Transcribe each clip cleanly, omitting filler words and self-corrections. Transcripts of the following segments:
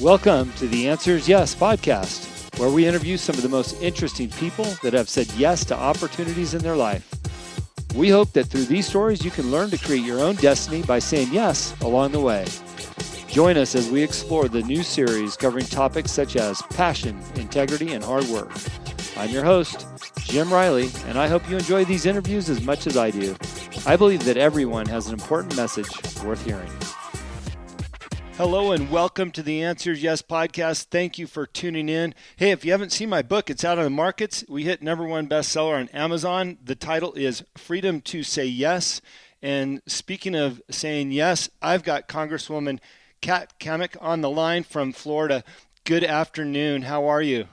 Welcome to the Answers Yes podcast, where we interview some of the most interesting people that have said yes to opportunities in their life. We hope that through these stories, you can learn to create your own destiny by saying yes along the way. Join us as we explore the new series covering topics such as passion, integrity, and hard work. I'm your host, Jim Riley, and I hope you enjoy these interviews as much as I do. I believe that everyone has an important message worth hearing. Hello and welcome to the Answers Yes podcast. Thank you for tuning in. Hey, if you haven't seen my book, it's out on the markets. We hit #1 bestseller on Amazon. The title is Freedom to Say Yes. And speaking of saying yes, I've got Congresswoman Kat Cammack on the line from Florida. Good afternoon. How are you?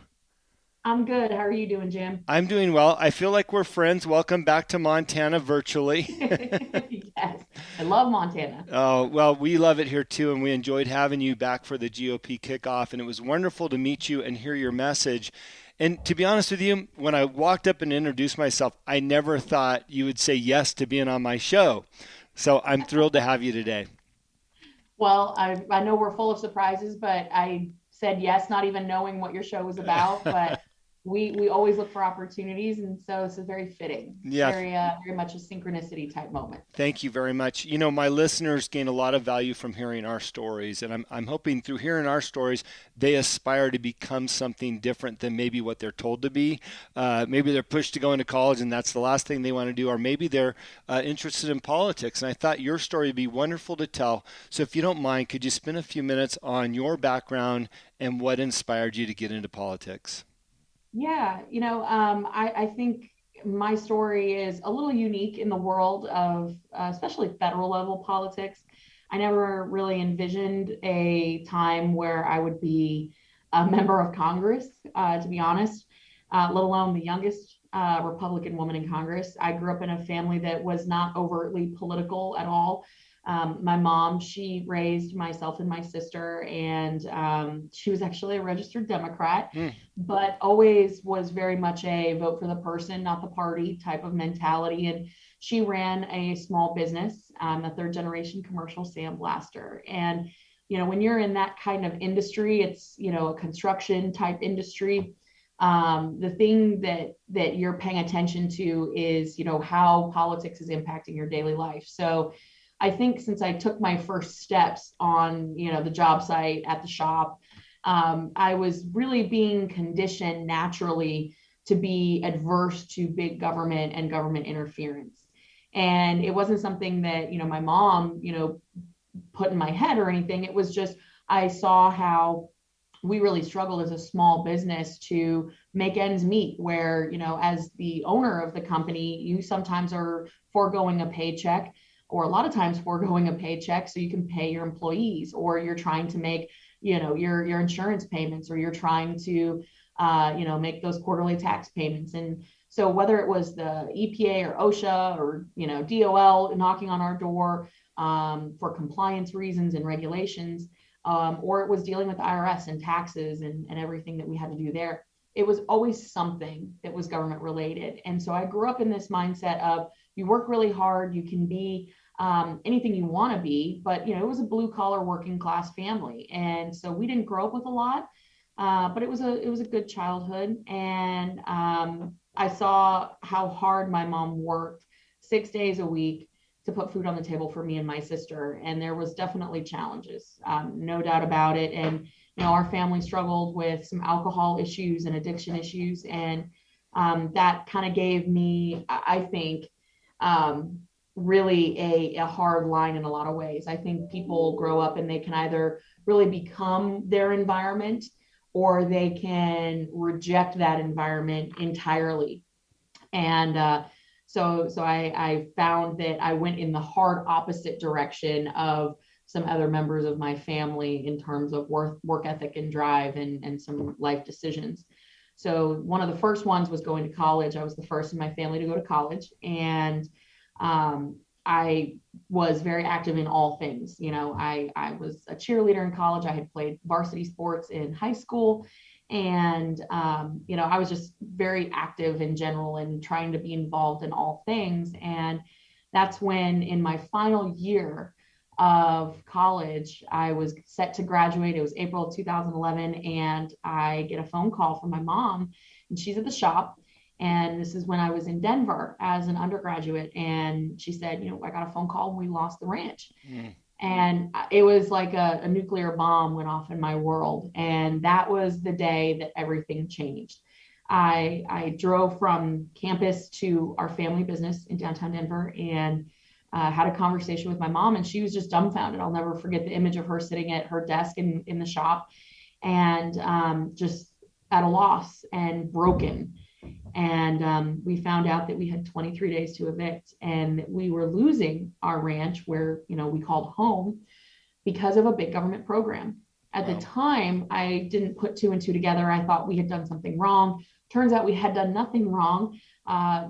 I'm good. How are you doing, Jim? I'm doing well. I feel like we're friends. Welcome back to Montana virtually. Yes, I love Montana. Oh, well, we love it here too, and we enjoyed having you back for the GOP kickoff, and it was wonderful to meet you and hear your message. And to be honest with you, when I walked up and introduced myself, I never thought you would say yes to being on my show. So I'm thrilled to have you today. Well, I know we're full of surprises, but I said yes, not even knowing what your show was about. But we always look for opportunities, and so this is very fitting. Yeah. Very much a synchronicity type moment. Thank you very much. You know, my listeners gain a lot of value from hearing our stories, and I'm hoping through hearing our stories, they aspire to become something different than maybe what they're told to be. Maybe they're pushed to go into college, and that's the last thing they want to do, or maybe they're interested in politics. And I thought your story would be wonderful to tell. So if you don't mind, could you spend a few minutes on your background and what inspired you to get into politics? Yeah, I think my story is a little unique in the world of especially federal level politics. I never really envisioned a time where I would be a member of Congress, to be honest, let alone the youngest Republican woman in Congress. I grew up in a family that was not overtly political at all. My mom, she raised myself and my sister, and she was actually a registered Democrat, but always was very much a vote for the person, not the party type of mentality. And she ran a small business, a third generation commercial sandblaster. And, when you're in that kind of industry, it's, a construction type industry. The thing that you're paying attention to is, how politics is impacting your daily life. So I think since I took my first steps on, the job site at the shop, I was really being conditioned naturally to be adverse to big government and government interference. And it wasn't something that, my mom, put in my head or anything. It was just, I saw how we really struggled as a small business to make ends meet, where, as the owner of the company, you sometimes are foregoing a paycheck, or a lot of times foregoing a paycheck so you can pay your employees, or you're trying to make, your insurance payments, or you're trying to, make those quarterly tax payments. And so whether it was the EPA or OSHA or, DOL knocking on our door for compliance reasons and regulations, or it was dealing with the IRS and taxes and everything that we had to do there, it was always something that was government related. And so I grew up in this mindset of, you work really hard, you can be anything you want to be, but it was a blue collar working class family, and so we didn't grow up with a lot, but it was a good childhood. And I saw how hard my mom worked 6 days a week to put food on the table for me and my sister, and there was definitely challenges, no doubt about it. And our family struggled with some alcohol issues and addiction issues, and that kind of gave me, I think, really a hard line in a lot of ways. I think people grow up and they can either really become their environment, or they can reject that environment entirely. And so I found that I went in the hard opposite direction of some other members of my family in terms of work ethic and drive and some life decisions. So one of the first ones was going to college. I was the first in my family to go to college, and I was very active in all things. I was a cheerleader in college. I had played varsity sports in high school, and I was just very active in general and trying to be involved in all things. And that's when, in my final year, of college, I was set to graduate. It was April of 2011, and I get a phone call from my mom, and she's at the shop. And this is when I was in Denver as an undergraduate. And she said, I got a phone call and we lost the ranch. Mm. And it was like a nuclear bomb went off in my world. And that was the day that everything changed. I drove from campus to our family business in downtown Denver and had a conversation with my mom, and she was just dumbfounded. I'll never forget the image of her sitting at her desk in the shop and just at a loss and broken. And we found out that we had 23 days to evict, and we were losing our ranch where, we called home, because of a big government program. At the time, I didn't put two and two together. I thought we had done something wrong. Turns out we had done nothing wrong.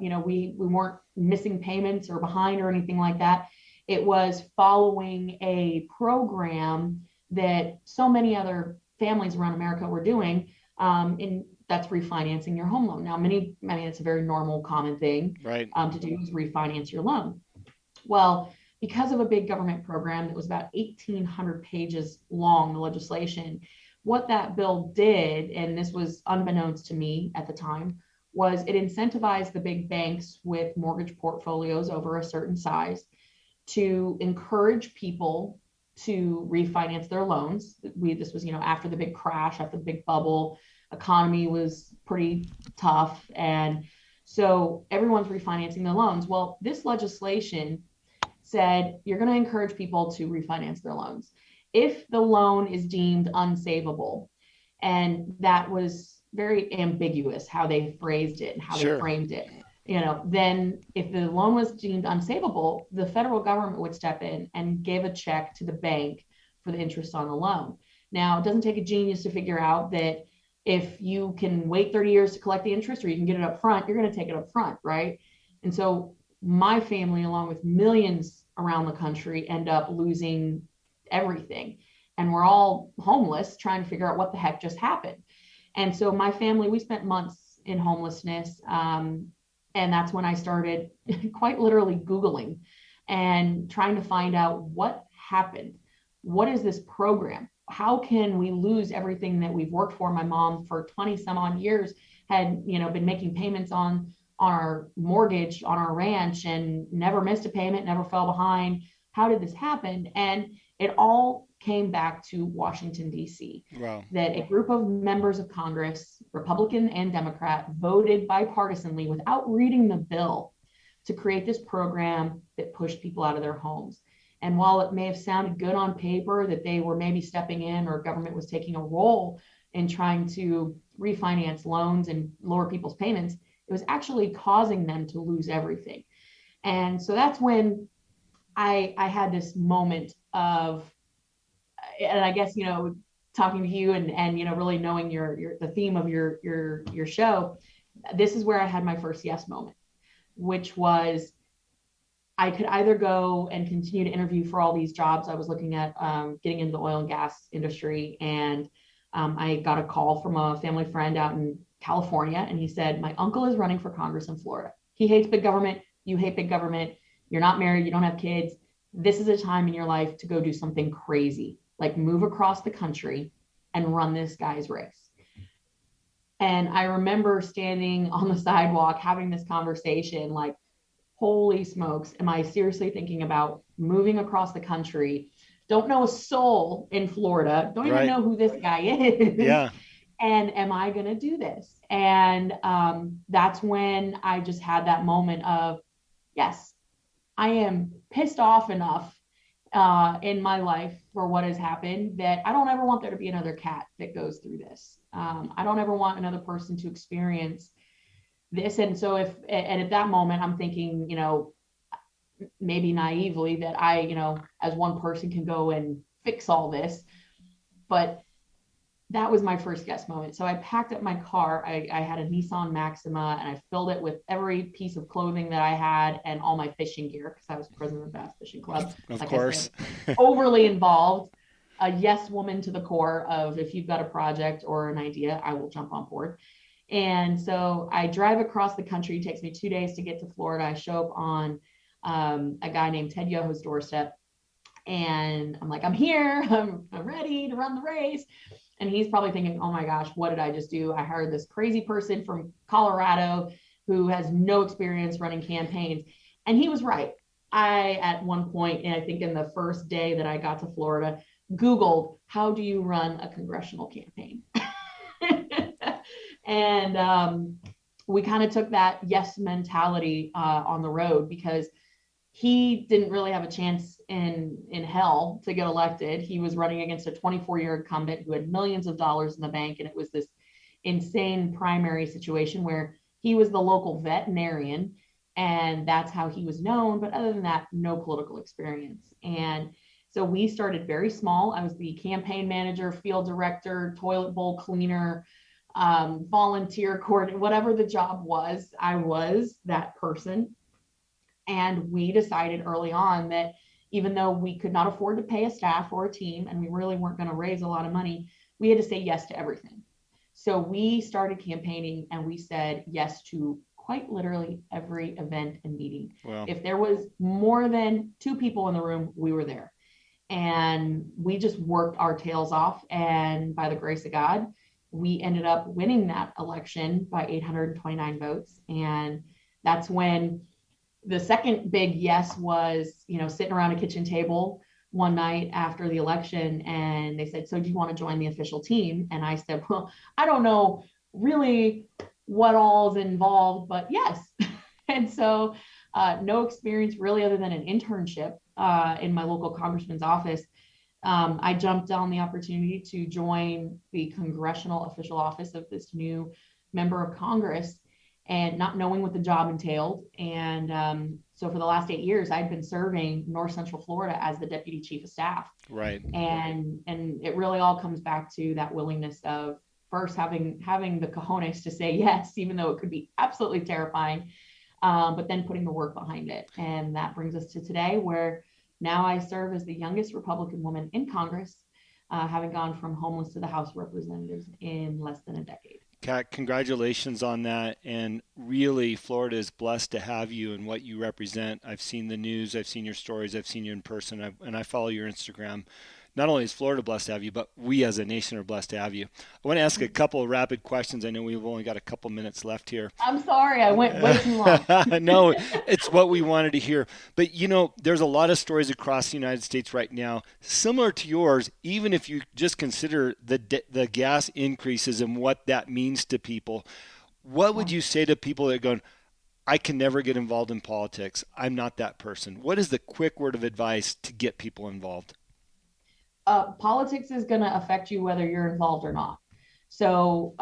We weren't missing payments or behind or anything like that. It was following a program that so many other families around America were doing, and that's refinancing your home loan. Now, it's a very normal, common thing to do, is refinance your loan. Well, because of a big government program that was about 1,800 pages long, the legislation, what that bill did, and this was unbeknownst to me at the time, was it incentivized the big banks with mortgage portfolios over a certain size to encourage people to refinance their loans. This was, after the big crash, after the big bubble, economy was pretty tough. And so everyone's refinancing their loans. Well, this legislation said you're going to encourage people to refinance their loans if the loan is deemed unsavable. And that was very ambiguous how they phrased it and how they framed it. Then if the loan was deemed unsavable, the federal government would step in and give a check to the bank for the interest on the loan. Now, it doesn't take a genius to figure out that if you can wait 30 years to collect the interest, or you can get it up front, you're going to take it up front, right? And so my family, along with millions around the country, end up losing everything. And we're all homeless, trying to figure out what the heck just happened. And so my family, we spent months in homelessness. And that's when I started quite literally Googling and trying to find out what happened. What is this program? How can we lose everything that we've worked for? My mom, for 20 some odd years, had been making payments on our mortgage on our ranch and never missed a payment, never fell behind. How did this happen? And it all came back to Washington, D.C. Wow. That a group of members of Congress, Republican and Democrat, voted bipartisanly without reading the bill to create this program that pushed people out of their homes. And while it may have sounded good on paper that they were maybe stepping in, or government was taking a role in trying to refinance loans and lower people's payments, it was actually causing them to lose everything. And so that's when I had this moment of, and I guess, talking to you and really knowing the theme of your show, this is where I had my first yes moment, which was I could either go and continue to interview for all these jobs. I was looking at getting into the oil and gas industry, and I got a call from a family friend out in California, and he said, my uncle is running for Congress in Florida. He hates big government. You hate big government. You're not married. You don't have kids. This is a time in your life to go do something crazy, like move across the country and run this guy's race. And I remember standing on the sidewalk having this conversation, like, holy smokes, am I seriously thinking about moving across the country? Don't know a soul in Florida. Don't even know who this guy is. Yeah. And am I going to do this? And that's when I just had that moment of, yes, I am pissed off enough in my life for what has happened that I don't ever want there to be another Kat that goes through this. I don't ever want another person to experience this. And so at that moment, I'm thinking, maybe naively that I, as one person can go and fix all this. But that was my first yes moment. So I packed up my car. I had a Nissan Maxima, and I filled it with every piece of clothing that I had and all my fishing gear, because I was president of the Bass Fishing Club. Of course. Overly involved, a yes woman to the core of, if you've got a project or an idea, I will jump on board. And so I drive across the country. It takes me 2 days to get to Florida. I show up on a guy named Ted Yoho's doorstep. And I'm like, I'm here. I'm ready to run the race. And he's probably thinking, oh my gosh, what did I just do? I hired this crazy person from Colorado who has no experience running campaigns. And he was right. I, at one point, and I think in the first day that I got to Florida, Googled, how do you run a congressional campaign? And we kind of took that yes mentality on the road, because he didn't really have a chance in hell to get elected. He was running against a 24-year incumbent who had millions of dollars in the bank, and it was this insane primary situation where he was the local veterinarian, and that's how he was known. But other than that, no political experience. And so we started very small. I was the campaign manager, field director, toilet bowl cleaner, volunteer coordinator, whatever the job was, I was that person. And we decided early on that even though we could not afford to pay a staff or a team, and we really weren't going to raise a lot of money, we had to say yes to everything. So we started campaigning, and we said yes to quite literally every event and meeting. Wow. If there was more than 2 people in the room, we were there. And we just worked our tails off. And by the grace of God, we ended up winning that election by 829 votes. And that's when the second big yes was, sitting around a kitchen table one night after the election, and they said, so do you want to join the official team? And I said, well, I don't know really what all is involved, but yes. And so no experience really other than an internship in my local congressman's office. I jumped on the opportunity to join the congressional official office of this new member of Congress, and not knowing what the job entailed. And so for the last 8 years, I'd been serving North Central Florida as the deputy chief of staff. Right. And it really all comes back to that willingness of first having the cojones to say yes, even though it could be absolutely terrifying, but then putting the work behind it. And that brings us to today, where now I serve as the youngest Republican woman in Congress, having gone from homeless to the House of Representatives in less than a decade. Kat, congratulations on that. And really, Florida is blessed to have you and what you represent. I've seen the news, I've seen your stories, I've seen you in person, and I follow your Instagram. Not only is Florida blessed to have you, but we as a nation are blessed to have you. I want to ask a couple of rapid questions. I know we've only got a couple minutes left here. I'm sorry, I went way too long. No, it's what we wanted to hear. But, there's a lot of stories across the United States right now, similar to yours, even if you just consider the gas increases and what that means to people. What would you say to people that are going, I can never get involved in politics. I'm not that person. What is the quick word of advice to get people involved? Politics is going to affect you whether you're involved or not. So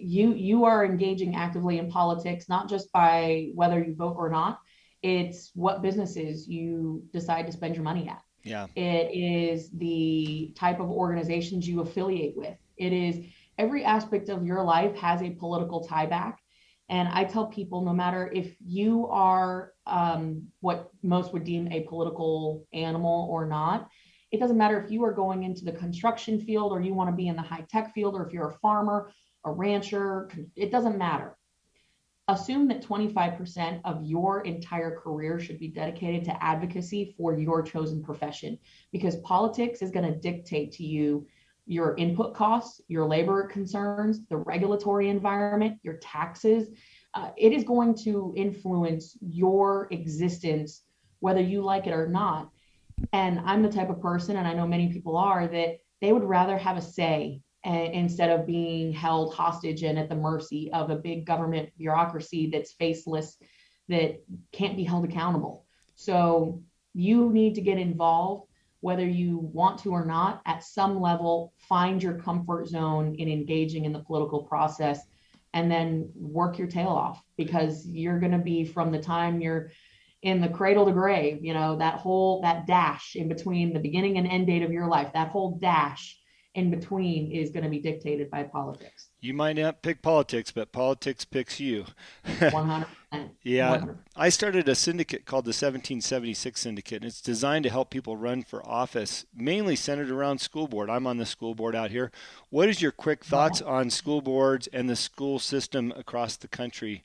you are engaging actively in politics, not just by whether you vote or not. It's what businesses you decide to spend your money at. Yeah. It is the type of organizations you affiliate with. It is every aspect of your life has a political tie back. And I tell people, no matter if you are what most would deem a political animal or not, it doesn't matter if you are going into the construction field or you want to be in the high tech field, or if you're a farmer, a rancher, it doesn't matter. Assume that 25% of your entire career should be dedicated to advocacy for your chosen profession, because politics is going to dictate to you your input costs, your labor concerns, the regulatory environment, your taxes. It is going to influence your existence, whether you like it or not. And I'm the type of person, and I know many people are, that they would rather have a say instead of being held hostage and at the mercy of a big government bureaucracy that's faceless, that can't be held accountable. So you need to get involved, whether you want to or not. At some level, find your comfort zone in engaging in the political process, and then work your tail off, because you're going to be, from the time you're in the cradle to grave, that dash in between the beginning and end date of your life, that whole dash in between is going to be dictated by politics. You might not pick politics, but politics picks you. 100%. Yeah. 100%. I started a syndicate called the 1776 Syndicate, and it's designed to help people run for office, mainly centered around school board. I'm on the school board out here. What is your quick thoughts on school boards and the school system across the country